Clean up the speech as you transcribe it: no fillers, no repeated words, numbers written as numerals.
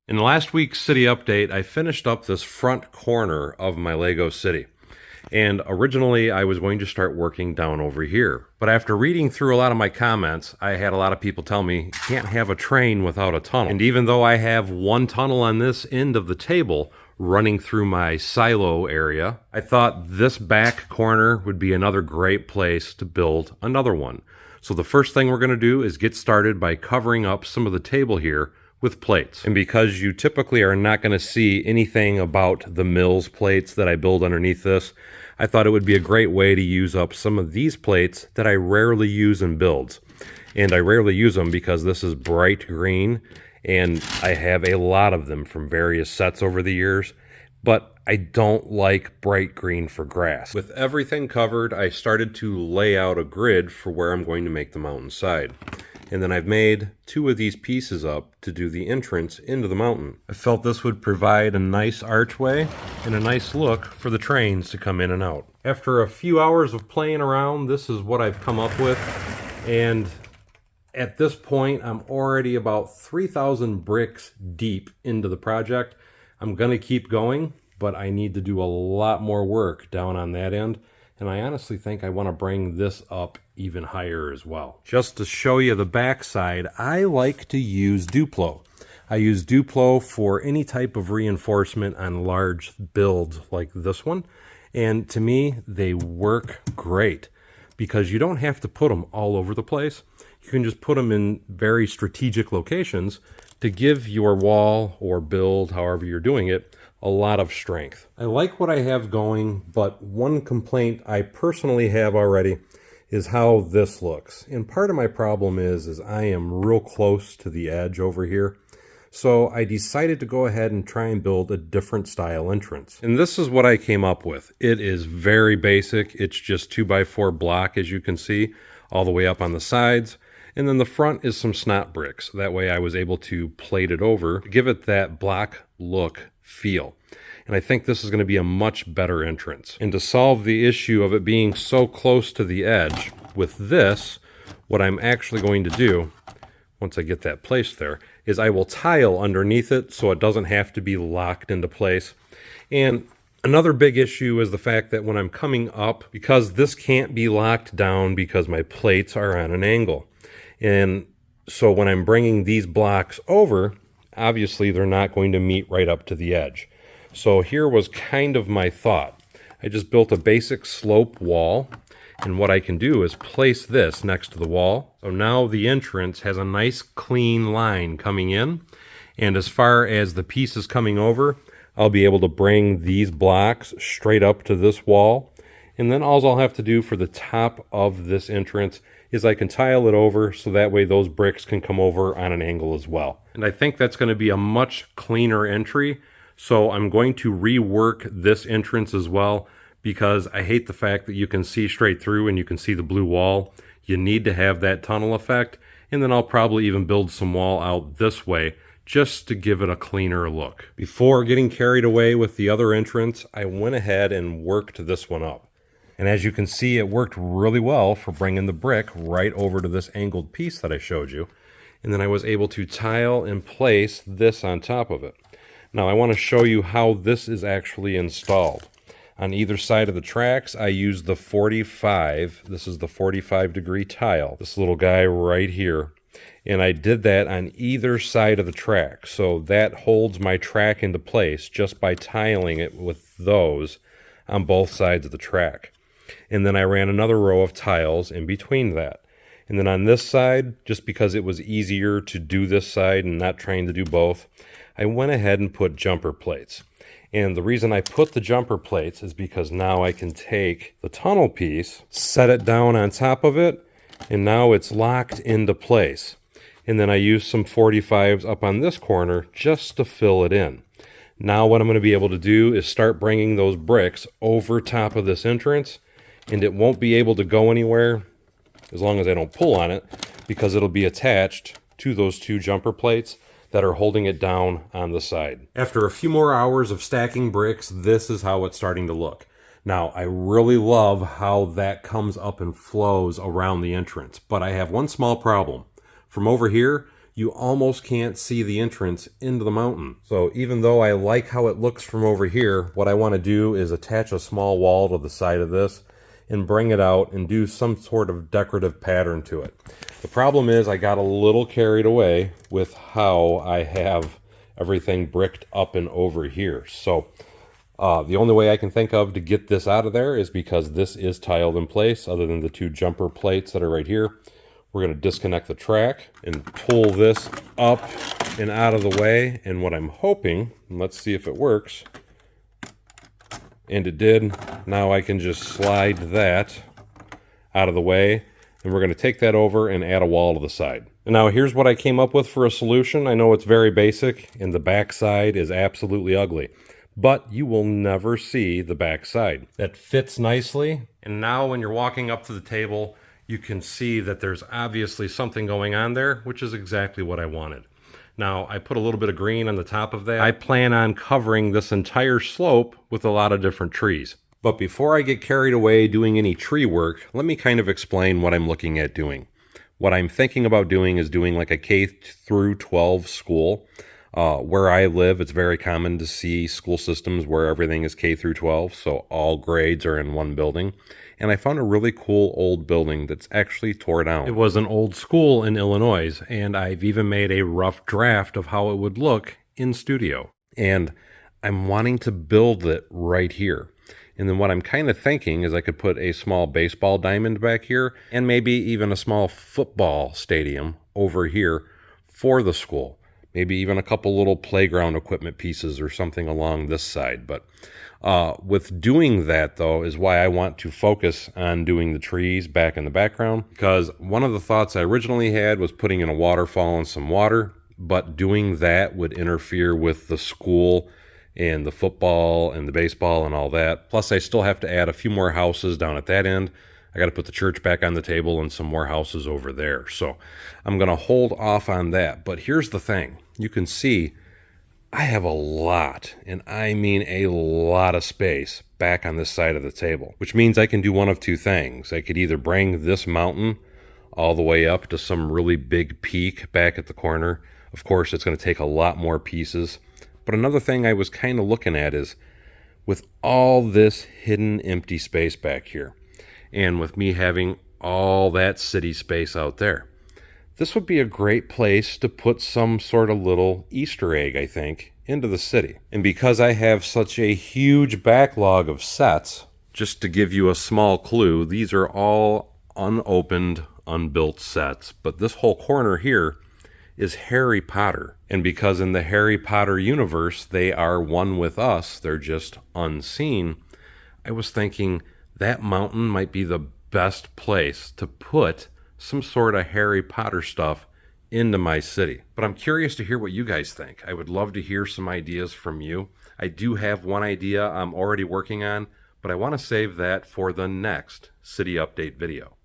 In last week's city update, I finished up this front corner of my Lego city. And originally I was going to start working down over here. But after reading through a lot of my comments, I had a lot of people tell me, you can't have a train without a tunnel. And even though I have one tunnel on this end of the table running through my silo area, I thought this back corner would be another great place to build another one. So the first thing we're going to do is get started by covering up some of the table here with plates. And because you typically are not going to see anything about the Mills plates that I build underneath this, I thought it would be a great way to use up some of these plates that I rarely use in builds. And I rarely use them because this is bright green, and I have a lot of them from various sets over the years, but I don't like bright green for grass. With everything covered, I started to lay out a grid for where I'm going to make the mountainside. And then I've made two of these pieces up to do the entrance into the mountain. I felt this would provide a nice archway and a nice look for the trains to come in and out. After a few hours of playing around, this is what I've come up with. And at this point, I'm already about 3,000 bricks deep into the project. I'm gonna keep going, but I need to do a lot more work down on that end. And I honestly think I want to bring this up even higher as well. Just to show you the backside, I like to use Duplo. I use Duplo for any type of reinforcement on large builds like this one. And to me, they work great because you don't have to put them all over the place. You can just put them in very strategic locations to give your wall or build, however you're doing it, a lot of strength. I like what I have going, but one complaint I personally have already is how this looks. And part of my problem is I am real close to the edge over here. So I decided to go ahead and try and build a different style entrance. And this is what I came up with. It is very basic. It's just 2x4 block, as you can see, all the way up on the sides. And then the front is some snot bricks. That way I was able to plate it over to give it that block look feel. And I think this is going to be a much better entrance. And to solve the issue of it being so close to the edge, with this, what I'm actually going to do, once I get that placed there, is I will tile underneath it so it doesn't have to be locked into place. And another big issue is the fact that when I'm coming up, because this can't be locked down because my plates are on an angle. And so when I'm bringing these blocks over, obviously they're not going to meet right up to the edge. So here was kind of my thought. I just built a basic slope wall, and what I can do is place this next to the wall. So now the entrance has a nice clean line coming in, and as far as the pieces coming over, I'll be able to bring these blocks straight up to this wall, and then all I'll have to do for the top of this entrance is I can tile it over so that way those bricks can come over on an angle as well. And I think that's going to be a much cleaner entry. So I'm going to rework this entrance as well because I hate the fact that you can see straight through and you can see the blue wall. You need to have that tunnel effect. And then I'll probably even build some wall out this way just to give it a cleaner look. Before getting carried away with the other entrance, I went ahead and worked this one up. And as you can see, it worked really well for bringing the brick right over to this angled piece that I showed you. And then I was able to tile and place this on top of it. Now I want to show you how this is actually installed. On either side of the tracks, I used the 45. This is the 45-degree tile, this little guy right here. And I did that on either side of the track. So that holds my track into place just by tiling it with those on both sides of the track. And then I ran another row of tiles in between that. And then on this side, just because it was easier to do this side and not trying to do both, I went ahead and put jumper plates. And the reason I put the jumper plates is because now I can take the tunnel piece, set it down on top of it, and now it's locked into place. And then I used some 45s up on this corner just to fill it in. Now what I'm going to be able to do is start bringing those bricks over top of this entrance, and it won't be able to go anywhere as long as I don't pull on it because it'll be attached to those two jumper plates that are holding it down on the side. After a few more hours of stacking bricks, this is how it's starting to look. Now, I really love how that comes up and flows around the entrance, but I have one small problem. From over here, you almost can't see the entrance into the mountain. So even though I like how it looks from over here, what I want to do is attach a small wall to the side of this and bring it out and do some sort of decorative pattern to it. The problem is I got a little carried away with how I have everything bricked up and over here. So the only way I can think of to get this out of there is because this is tiled in place, other than the two jumper plates that are right here. We're going to disconnect the track and pull this up and out of the way. And what I'm hoping, and let's see if it works, and it did. Now I can just slide that out of the way, and we're going to take that over and add a wall to the side. And now here's what I came up with for a solution. I know it's very basic, and the back side is absolutely ugly, but you will never see the back side. That fits nicely, and now when you're walking up to the table, you can see that there's obviously something going on there, which is exactly what I wanted. Now, I put a little bit of green on the top of that. I plan on covering this entire slope with a lot of different trees. But before I get carried away doing any tree work, let me kind of explain what I'm looking at doing. What I'm thinking about doing is doing like a K through 12 school. Where I live, it's very common to see school systems where everything is K through 12, so all grades are in one building. And I found a really cool old building that's actually tore down. It was an old school in Illinois, and I've even made a rough draft of how it would look in studio. And I'm wanting to build it right here. And then what I'm kind of thinking is I could put a small baseball diamond back here, and maybe even a small football stadium over here for the school. Maybe even a couple little playground equipment pieces or something along this side. But with doing that, though, is why I want to focus on doing the trees back in the background. Because one of the thoughts I originally had was putting in a waterfall and some water. But doing that would interfere with the school and the football and the baseball and all that. Plus, I still have to add a few more houses down at that end. I got to put the church back on the table and some more houses over there. So I'm going to hold off on that. But here's the thing. You can see I have a lot, and I mean a lot of space back on this side of the table, which means I can do one of two things. I could either bring this mountain all the way up to some really big peak back at the corner. Of course, it's going to take a lot more pieces. But another thing I was kind of looking at is with all this hidden empty space back here, and with me having all that city space out there, this would be a great place to put some sort of little Easter egg, I think, into the city. And because I have such a huge backlog of sets, just to give you a small clue, these are all unopened, unbuilt sets. But this whole corner here is Harry Potter. And because in the Harry Potter universe, they are one with us, they're just unseen, I was thinking that mountain might be the best place to put some sort of Harry Potter stuff into my city. But I'm curious to hear what you guys think. I would love to hear some ideas from you. I do have one idea I'm already working on, but I want to save that for the next city update video.